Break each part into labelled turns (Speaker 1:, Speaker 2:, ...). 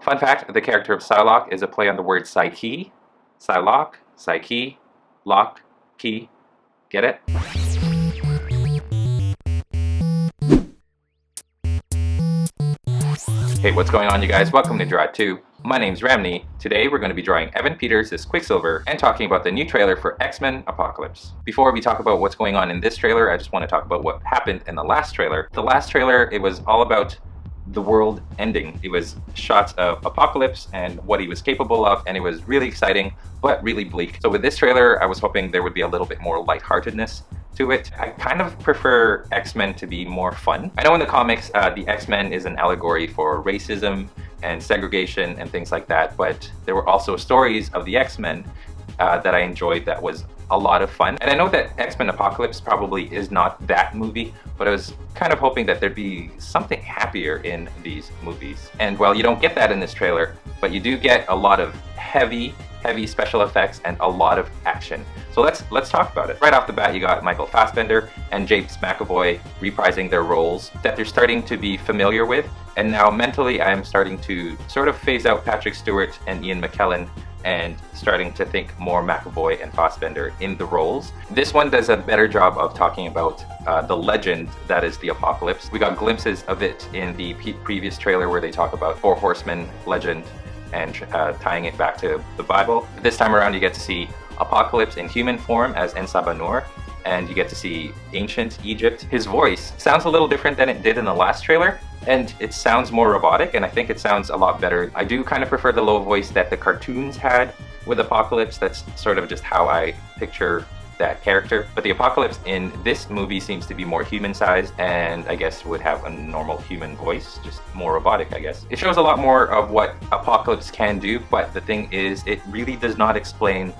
Speaker 1: Fun fact, the character of Psylocke is a play on the word Psyche. Psylocke, Psyche, lock, key. Get it? Hey, what's going on, you guys? Welcome to Draw 2. My name's Ramny. Today we're going to be drawing Evan Peters as Quicksilver and talking about the new trailer for X-Men Apocalypse. Before we talk about what's going on in this trailer, I just want to talk about what happened in the last trailer. The last trailer, it was all about the world ending. It was shots of Apocalypse and what he was capable of, and it was really exciting, but really bleak. So with this trailer, I was hoping there would be a little bit more lightheartedness to it. I kind of prefer X-Men to be more fun. I know in the comics, the X-Men is an allegory for racism and segregation and things like that, but there were also stories of the X-Men that I enjoyed that was a lot of fun. And I know that X-Men Apocalypse probably is not that movie, but I was kind of hoping that there'd be something happier in these movies. And well, you don't get that in this trailer, but you do get a lot of heavy special effects and a lot of action. So let's talk about it. Right off the bat, you got Michael Fassbender and James McAvoy reprising their roles that they're starting to be familiar with. And now mentally, I'm starting to sort of phase out Patrick Stewart and Ian McKellen and starting to think more McAvoy and Fassbender in the roles. This one does a better job of talking about the legend that is the Apocalypse. We got glimpses of it in the previous trailer where they talk about Four Horsemen legend and tying it back to the Bible. This time around, you get to see Apocalypse in human form as Ensabanur, and you get to see ancient Egypt. His voice sounds a little different than it did in the last trailer, and it sounds more robotic, and I think it sounds a lot better. I do kind of prefer the low voice that the cartoons had with Apocalypse. That's sort of just how I picture that character. But the Apocalypse in this movie seems to be more human-sized, and I guess would have a normal human voice, just more robotic, I guess. It shows a lot more of what Apocalypse can do, but the thing is, it really does not explain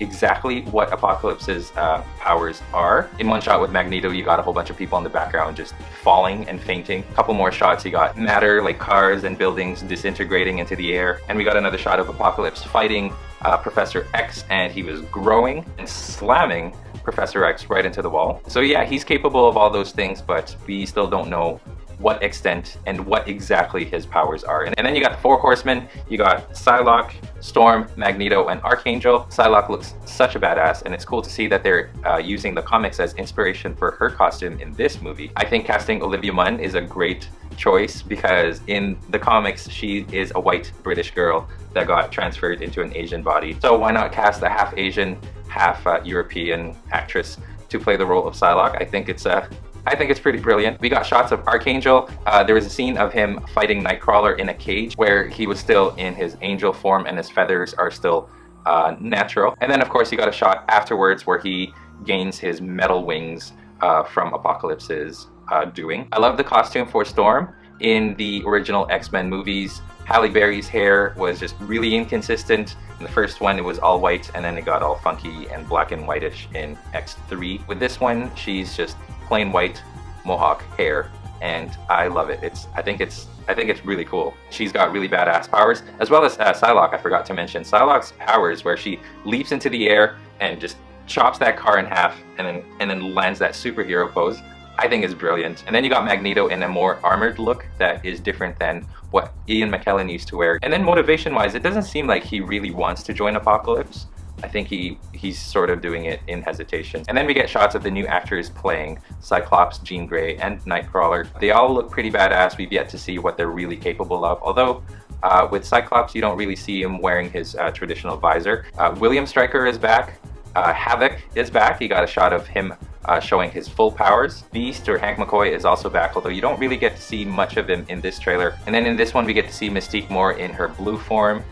Speaker 1: exactly what Apocalypse's powers are. In one shot with Magneto, you got a whole bunch of people in the background just falling and fainting. A couple more shots, you got matter like cars and buildings disintegrating into the air. And we got another shot of Apocalypse fighting Professor X, and he was growing and slamming Professor X right into the wall. So yeah, he's capable of all those things, but we still don't know what extent and what exactly his powers are. And then you got the Four Horsemen. You got Psylocke, Storm, Magneto, and Archangel. Psylocke looks such a badass, and it's cool to see that they're using the comics as inspiration for her costume in this movie. I think casting Olivia Munn is a great choice because in the comics, she is a white British girl that got transferred into an Asian body. So why not cast a half Asian, half European actress to play the role of Psylocke? I think it's pretty brilliant. We got shots of Archangel. There was a scene of him fighting Nightcrawler in a cage where he was still in his angel form and his feathers are still natural. And then of course you got a shot afterwards where he gains his metal wings from Apocalypse's doing. I love the costume for Storm. In the original X-Men movies, Halle Berry's hair was just really inconsistent. In the first one, it was all white, and then it got all funky and black and whitish in X3. With this one, she's just plain white mohawk hair, and I love it. I think it's really cool. She's got really badass powers, as well as Psylocke. I forgot to mention Psylocke's powers, where she leaps into the air and just chops that car in half, and then lands that superhero pose. I think is brilliant. And then you got Magneto in a more armored look that is different than what Ian McKellen used to wear. And then motivation-wise, it doesn't seem like he really wants to join Apocalypse. I think he's sort of doing it in hesitation. And then we get shots of the new actors playing Cyclops, Jean Grey, and Nightcrawler. They all look pretty badass. We've yet to see what they're really capable of. Although, with Cyclops, you don't really see him wearing his traditional visor. William Stryker is back. Havoc is back. You got a shot of him showing his full powers. Beast, or Hank McCoy, is also back, although you don't really get to see much of him in this trailer. And then in this one, we get to see Mystique more in her blue form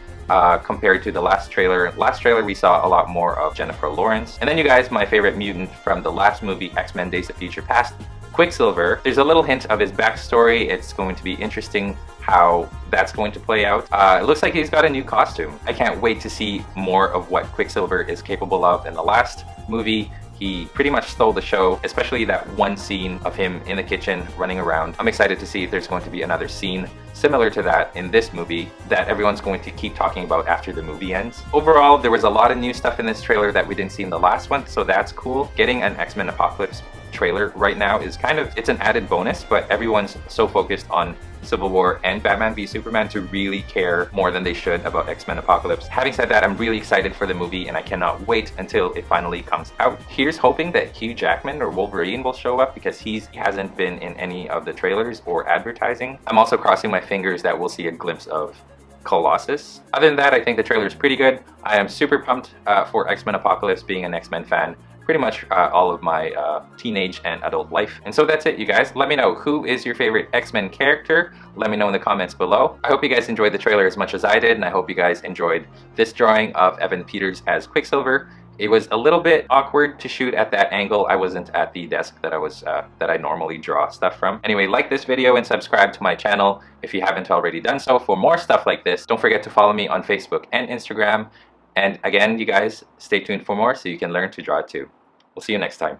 Speaker 1: compared to the last trailer. Last trailer, we saw a lot more of Jennifer Lawrence. And then you guys, my favorite mutant from the last movie, X-Men Days of Future Past, Quicksilver. There's a little hint of his backstory. It's going to be interesting how that's going to play out. It looks like he's got a new costume. I can't wait to see more of what Quicksilver is capable of. In the last movie, he pretty much stole the show, especially that one scene of him in the kitchen running around. I'm excited to see if there's going to be another scene similar to that in this movie that everyone's going to keep talking about after the movie ends. Overall, there was a lot of new stuff in this trailer that we didn't see in the last one, so that's cool. Getting an X-Men Apocalypse trailer right now is it's an added bonus, but everyone's so focused on Civil War and Batman v Superman to really care more than they should about X-Men Apocalypse. Having said that, I'm really excited for the movie and I cannot wait until it finally comes out. Here's hoping that Hugh Jackman or Wolverine will show up, because he hasn't been in any of the trailers or advertising. I'm also crossing my fingers that we'll see a glimpse of Colossus. Other than that, I think the trailer is pretty good. I am super pumped for X-Men Apocalypse, being an X-Men fan pretty much all of my teenage and adult life. And so that's it, you guys. Let me know, who is your favorite X-Men character? Let me know in the comments below. I hope you guys enjoyed the trailer as much as I did, and I hope you guys enjoyed this drawing of Evan Peters as Quicksilver. It was a little bit awkward to shoot at that angle. I wasn't at the desk that I normally draw stuff from. Anyway, like this video and subscribe to my channel if you haven't already done so for more stuff like this. Don't forget to follow me on Facebook and Instagram. And again, you guys, stay tuned for more so you can learn to draw too. We'll see you next time.